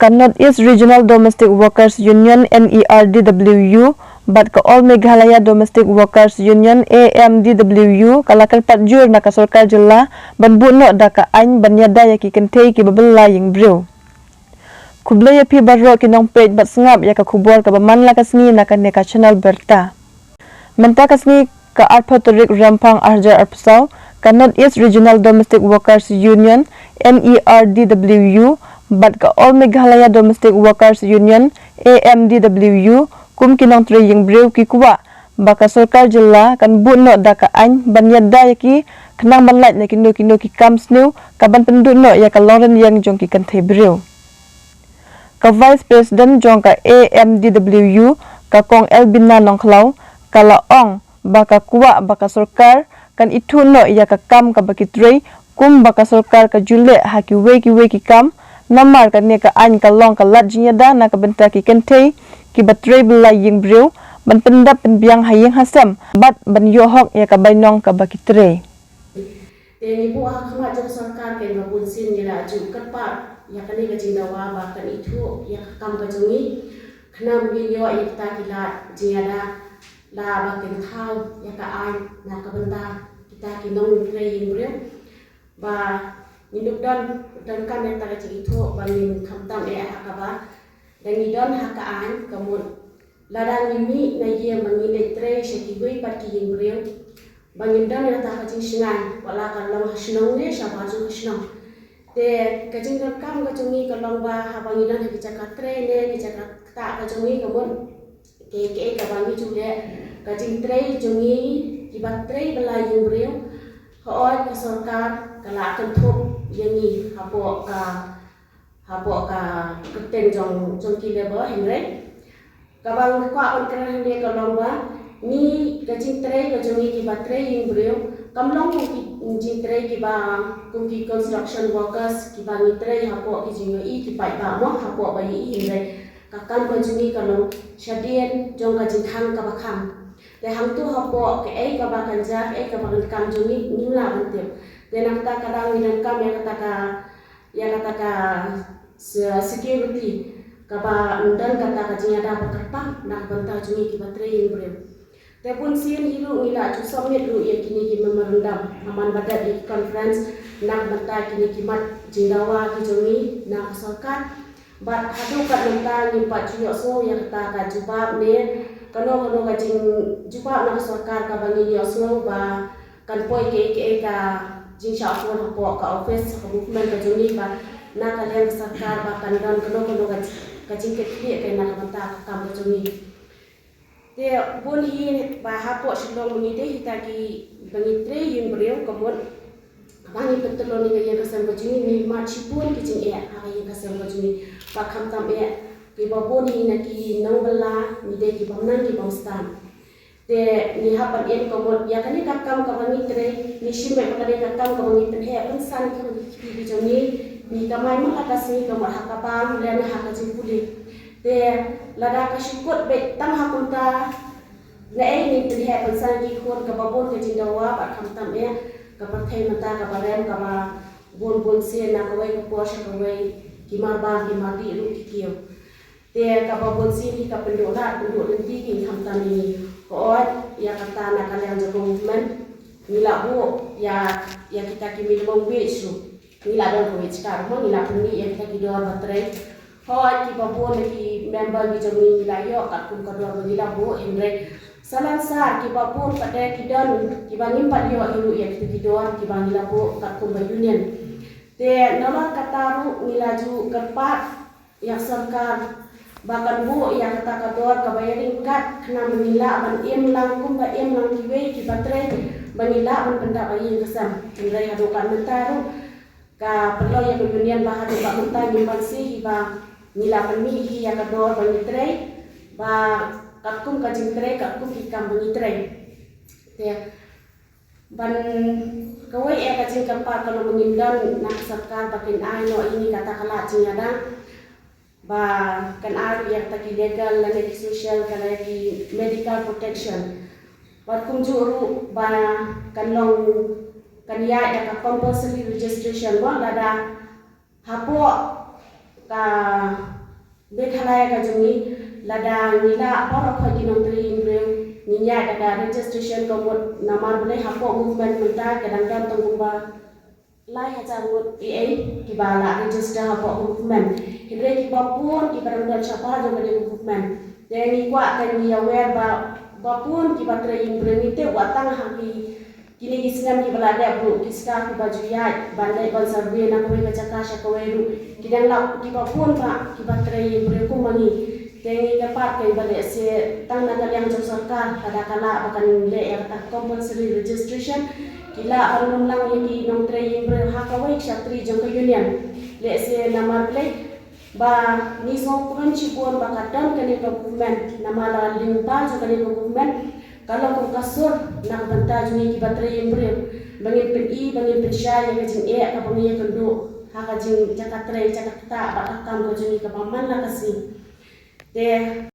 North East Regional Domestic Workers Union NERDWU bat ka All Meghalaya Domestic Workers Union AMDWU kalakal patjur na ka Sarkar Jilla ban buno da ka ain ban yada ya ki kentei ki babella ying brew kublaya pi barro ki nong page bat sngap ya ka kubor ka baman la kasni na ka neka channel berta menta kasni ka arpatorik rampang arjar arpsau ka North East Regional Domestic Workers Union NERDWU bat ka All Meghalaya Domestic Workers Union AMDWU kum kinong tre yung brew ki kuwa baka Sarkar Jilla kan buno da ka ain ban yada ya ki kenang banlat na kino ki kamsnu ka ban penduno ya ka loren yang jong ki kan thei brew ka Vice President jong ka AMDWU ka kong Elbina nongklau kala ong baka kuwa baka Sarkar kan itu no ya ka kam ka baki tre kum baka Sarkar ka jule ha ki we ki kam namar kan ne ka ain ka long ka lat jinyada na ka benta ki kentei ki batre belai ying brew ban pendap penbiang haying hasam bat ban yohok ya ka bainong ka bakitre teni bu akama jong Sarkar ke ngabun sin yela ju katpa ya kani ka jindawa ba kan itu ya kam ka jongi khnam bi yo ya ta kila jiada la ba ken thau ya ka ai na ka benda kita ki nong tre ying brew ba minuk dan kan ya ta ka itu bangin khamtam e akaba dan idon hakaan kamun ladang ini na ye mangine tre shekigui parki yingriu bangindon na ta kajing shingan wala kalong hasnong ne shabaju hasnong te kajing don kam kajungi kalong ba habangidon hikicaka tre ne hikicaka ta kajungi kamun ke kabangi jule kajing tre jungi kibat tre bela yingriu hooi ka Sarkar kala akan thuk yangi hapo ka keten jong ki lebo henre kabang kwa on kran ne kalong ba ni kajing tre ka jongi ki batre ying breu kamlong ki jing tre ki ba kum ki construction workers ki ba ni tre hapo ki jing i ki pai ba mo hapo ba i henre kakam ka jongi kalong shadien jong ka jing khang ka ba khang te hang tu hapo ke ai ka ba kanja ai ka ba kam jongi nimla bantem te nak ta kadang ni kam ya kata ka security kaba undan kata ka jiada bakatpa nak banta jungi ki batre ing brem te pun sin hilu ngila ju somit lu ya kini ki memorandum aman badat di conference nak banta kini ki mat jindawa ki jungi nak Sarkar bat hadu kat banta ni pat ju so ya kata ka jubab ne kano ka jing jubab nak Sarkar ka bangi yo so ba kan poi ke ka jing sha phone ko ka office ka movement ka jungi ba na kalian Sarkar bahkan dan keno kacing kecil ke nak banta kam kacungi te bon hi ba hapo silong mengite hitaki bengitre yung brew kemun bangi petelo ni yang kasam kacungi ni macipun kicing e ha yang kasam kacungi ba kam tam e ki babon hi na ki nang bela ni de ki bamnan ki bamstam te ni hapan en kemun ya kani kakam ka bengitre ni shimbe ka kani kakam ka bengitre he pensan ki jongi ni kamai makatasi kamar hakapam dan hakajing puli te lada ka syukut bet tam hakunta na ni terlihat pensan ki khon ka babon ka jindawa ba kam tam ya ka parthai mata ka barem ka ba bon se na ka wai ka posha ka wai ki marba ki mati ru ki kiyo te ka babon se ni ka pendona penduk lenti ki kam tam ni ko ya kata na kalian jago movement nila bu ya kita ki minimum wage ru nila don ko ichkar mo nila puni ya kita ki doa batre hoi ki babon ki member ki jongi nila yo kat kum ka doa nila bu imre salan sar ki babon pada ki don ki bangim pat yo iru ya kita ki doa ki bang nila bu kat kum union te nama kataru nila ju kerpat ya Sarkar bahkan bu ya kata ka doa ka bayaring kat kena menila ban em lang kum ba em lang ki we ki batre banila ban benda bayi kesam imre hadu kan mentaru ka perlo yang union bahan ba mentai nyimpan si ba nila pemi hi ya ka dor ba nitre ba kakum ka jintre kakum hikam ba nitre te ban kawai ya ka jing kampa kalau mengindan nak Sarkar bakin ai no ini kata kala jinyada ba kan ar ya ta ki legal la ki social kala ki medical protection ba kum juru ba kan long kan ya ka compulsory registration wa lada hapo ka bethalaya ka jungi lada nila para ko ginong train breu ninya daga registration ko mot namar boleh hapo movement menta kadang-kadang tunggu lai hajar mot EA kibala register hapo movement hidre kibapun kibarang siapa jo kade movement jadi kwa kan ni aware bapun kibatrain breu ite watang haki kini kisnam ki balada bro kiska ki bajuya bandai ban survey na ko baca kasha ko weru kidan la ki ba pun ba ki ba trai bre ko mani tengi ka part kai bale se tang na yang jong sarkar kada kala bakan le ya ta compulsory registration kila alum lang ki nong trai bre ha ka wai kshatri jong ka union le se namar ble ba ni so kuran chi bon ba kadam kani ka movement namala limpa jo kani ka movement kalau kau kasur nak bantah juni ki baterai yang beri bangin pen bangin pen syai yang kajing ka bangin kendo ha kajing cakap terai cakap tak bakal kam kau juni ka paman lah kasih deh